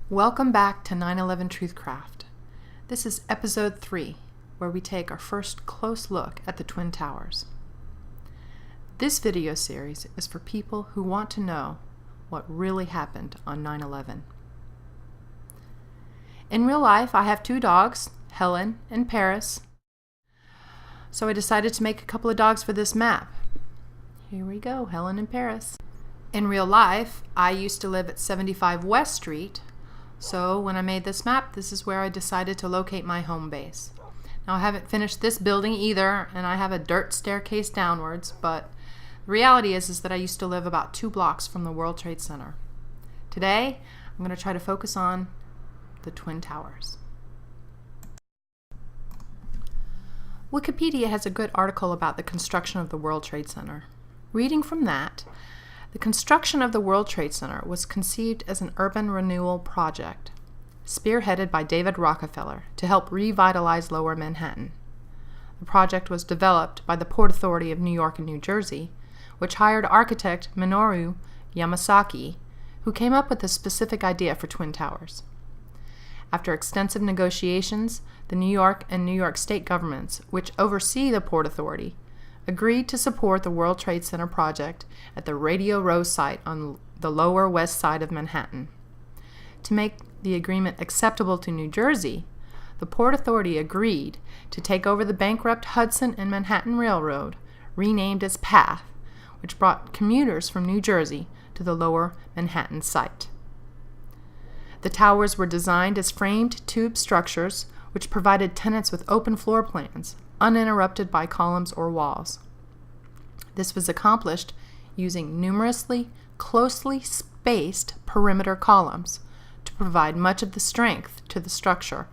Welcome back to 9/11 TruthCraft. This is episode 3, where we take our first close look at the Twin Towers. This video series is for people who want to know what really happened on 9/11. In real life, I have 2 dogs, Helen and Paris, so I decided to make a couple of dogs for this map. Here we go, Helen and Paris. In real life, I used to live at 75 West Street, so when I made this map, this is where I decided to locate my home base. Now, I haven't finished this building either, and I have a dirt staircase downwards, but the reality is that I used to live about 2 blocks from the World Trade Center. Today, I'm going to try to focus on the Twin Towers. Wikipedia has a good article about the construction of the World Trade Center. Reading from that, the construction of the World Trade Center was conceived as an urban renewal project, spearheaded by David Rockefeller to help revitalize Lower Manhattan. The project was developed by the Port Authority of New York and New Jersey, which hired architect Minoru Yamasaki, who came up with a specific idea for Twin Towers. After extensive negotiations, the New York and New York State governments, which oversee the Port Authority, agreed to support the World Trade Center project at the Radio Row site on the Lower West Side of Manhattan. To make the agreement acceptable to New Jersey, the Port Authority agreed to take over the bankrupt Hudson and Manhattan Railroad, renamed as PATH, which brought commuters from New Jersey to the Lower Manhattan site. The towers were designed as framed tube structures, which provided tenants with open floor plans, uninterrupted by columns or walls. This was accomplished using numerously closely spaced perimeter columns to provide much of the strength to the structure,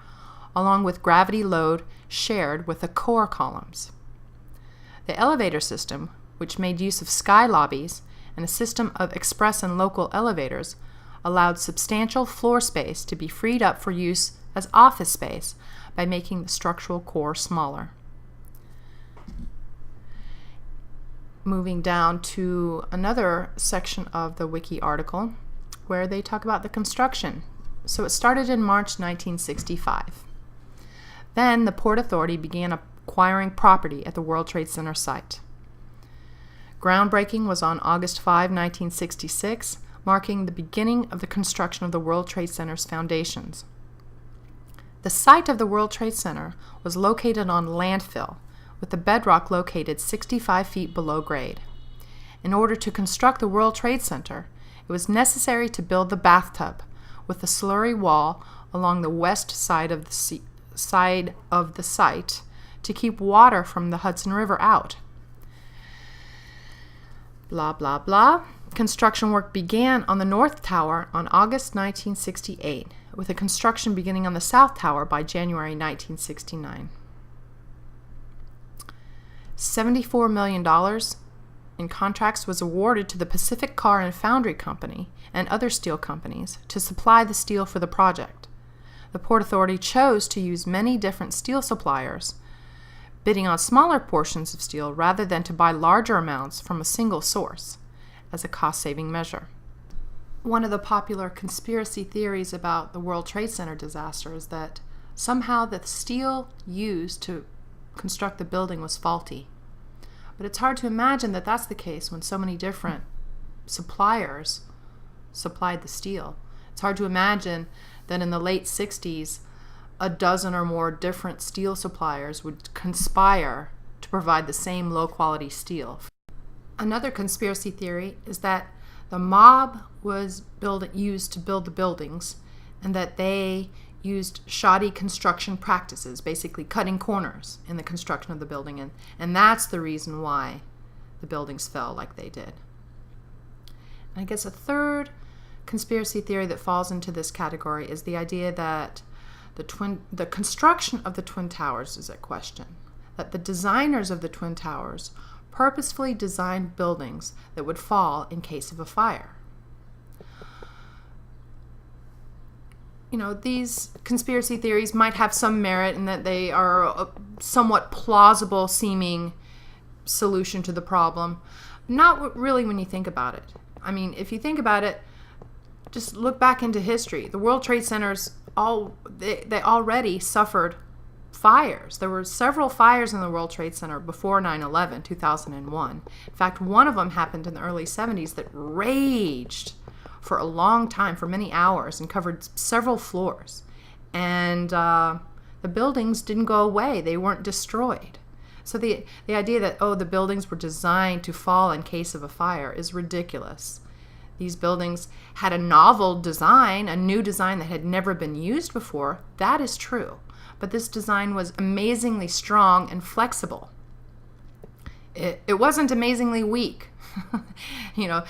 along with gravity load shared with the core columns. The elevator system, which made use of sky lobbies and a system of express and local elevators, allowed substantial floor space to be freed up for use as office space by making the structural core smaller. Moving down to another section of the Wiki article where they talk about the construction. So it started in March 1965. Then the Port Authority began acquiring property at the World Trade Center site. Groundbreaking was on August 5, 1966, marking the beginning of the construction of the World Trade Center's foundations. The site of the World Trade Center was located on landfill, with the bedrock located 65 feet below grade. In order to construct the World Trade Center, it was necessary to build the bathtub with a slurry wall along the west side of the site to keep water from the Hudson River out. Blah, blah, blah. Construction work began on the North Tower on August 1968, with the construction beginning on the South Tower by January 1969. $74 million in contracts was awarded to the Pacific Car and Foundry Company and other steel companies to supply the steel for the project. The Port Authority chose to use many different steel suppliers, bidding on smaller portions of steel rather than to buy larger amounts from a single source as a cost-saving measure. One of the popular conspiracy theories about the World Trade Center disaster is that somehow the steel used to construct the building was faulty. But it's hard to imagine that that's the case when so many different suppliers supplied the steel. It's hard to imagine that in the late 60s, a dozen or more different steel suppliers would conspire to provide the same low-quality steel. Another conspiracy theory is that the mob was used to build the buildings and that they used shoddy construction practices, basically cutting corners in the construction of the building, and that's the reason why the buildings fell like they did. And I guess a third conspiracy theory that falls into this category is the idea that the construction of the Twin Towers is at question, that the designers of the Twin Towers purposefully designed buildings that would fall in case of a fire. You know, these conspiracy theories might have some merit in that they are a somewhat plausible seeming solution to the problem. Not really when you think about it. I mean, if you think about it, Just look back into history. The World Trade Centers, they already suffered fires. There were several fires in the World Trade Center before 9/11, 2001. In fact, one of them happened in the early 70s that raged for a long time, for many hours, and covered several floors. And the buildings didn't go away. They weren't destroyed. So the idea that, the buildings were designed to fall in case of a fire is ridiculous. These buildings had a novel design, a new design that had never been used before. That is true. But this design was amazingly strong and flexible. It wasn't amazingly weak. The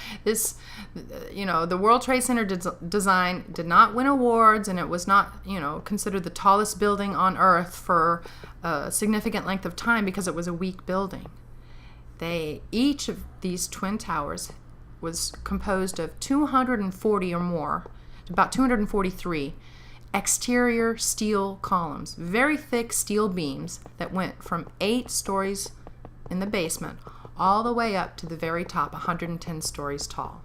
World Trade Center design did not win awards, and it was not, considered the tallest building on Earth for a significant length of time because it was a weak building. Each of these twin towers was composed of 240 or more, about 243 exterior steel columns, very thick steel beams that went from 8 stories in the basement all the way up to the very top, 110 stories tall.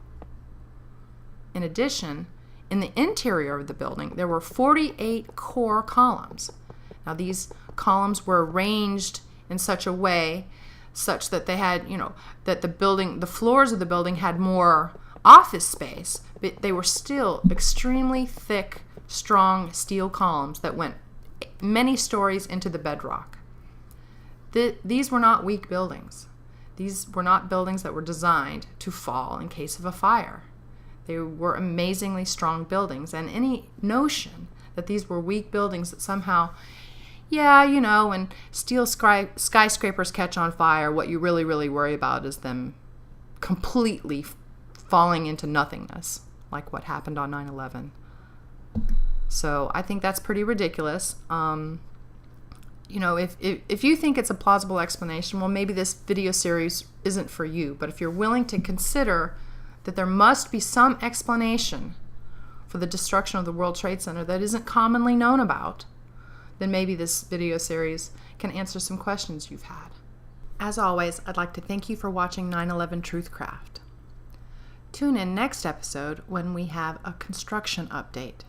In addition, in the interior of the building, there were 48 core columns. Now, these columns were arranged in such a way such that they had, that the floors of the building had more office space, but they were still extremely thick, strong steel columns that went many stories into the bedrock. These were not weak buildings. These were not buildings that were designed to fall in case of a fire. They were amazingly strong buildings, and any notion that these were weak buildings that somehow, when steel skyscrapers catch on fire, what you really, really worry about is them completely falling into nothingness, like what happened on 9/11. So I think that's pretty ridiculous. If you think it's a plausible explanation, well, maybe this video series isn't for you. But if you're willing to consider that there must be some explanation for the destruction of the World Trade Center that isn't commonly known about, then maybe this video series can answer some questions you've had. As always, I'd like to thank you for watching 9/11 TruthCraft. Tune in next episode when we have a construction update.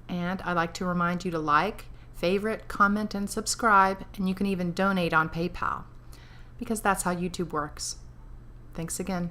And I'd like to remind you to like, favorite, comment, and subscribe, and you can even donate on PayPal, because that's how YouTube works. Thanks again.